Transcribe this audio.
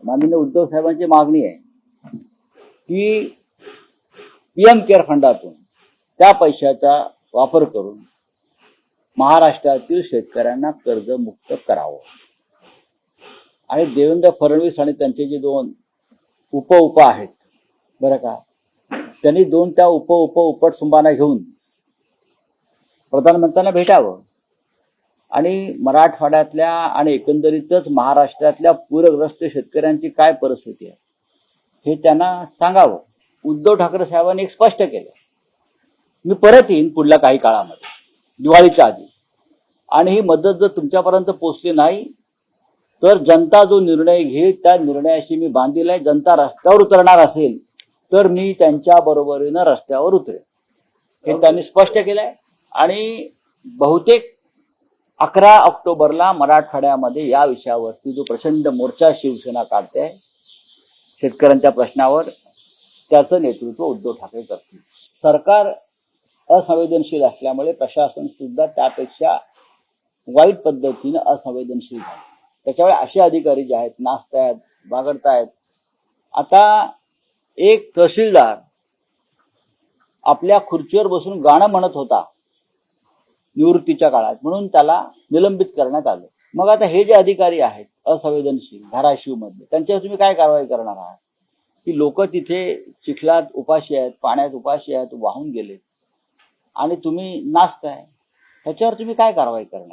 माननीय उद्धव साहेबांची मागणी आहे की पीएम केअर फंडातून त्या पैशाचा वापर करून महाराष्ट्रातील शेतकऱ्यांना कर्जमुक्त करावं आणि देवेंद्र फडणवीस आणि त्यांचे जे दोन उप आहेत बरं का, त्यांनी दोन त्या उपटसुंबांना घेऊन प्रधानमंत्र्यांना भेटावं आणि मराठवाड्यातल्या आणि एकंदरीतच महाराष्ट्रातल्या पूरग्रस्त शेतकऱ्यांची काय परिस्थिती आहे हे त्यांना सांगावं. उद्धव ठाकरे साहेबांनी एक स्पष्ट केलं, मी परत येईन पुढल्या काही काळामध्ये दिवाळीच्या आधी, आणि ही मदत जर तुमच्यापर्यंत पोहोचली नाही तर जनता जो निर्णय घेईल त्या निर्णयाशी मी बांधील आहे. जनता रस्त्यावर उतरणार असेल तर मी त्यांच्या बरोबरीनं रस्त्यावर उतरेन, हे त्यांनी स्पष्ट केलंय. आणि बहुतेक 11 ऑक्टोबरला मराठवाड्यामध्ये या विषयावरती जो प्रचंड मोर्चा शिवसेना काढते शेतकऱ्यांच्या प्रश्नावर, त्याचं नेतृत्व उद्धव ठाकरे करतील. सरकार असंवेदनशील असल्यामुळे प्रशासन सुद्धा त्यापेक्षा वाईट पद्धतीने असंवेदनशील झाले. त्याच्यामुळे असे अधिकारी जे आहेत नाचतायत, बागडतायत. आता एक तहसीलदार आपल्या खुर्चीवर बसून गाणं म्हणत होता निवृत्तीच्या काळात, म्हणून त्याला निलंबित करण्यात आलं. मग आता हे जे अधिकारी आहेत असंवेदनशील धाराशिव मधले, त्यांच्यावर तुम्ही काय कारवाई करणार आहात? की लोक तिथे चिखलात उपाशी आहेत, पाण्यात उपाशी आहेत, वाहून गेले आणि तुम्ही नाचताय, ह्याच्यावर तुम्ही काय कारवाई करणार?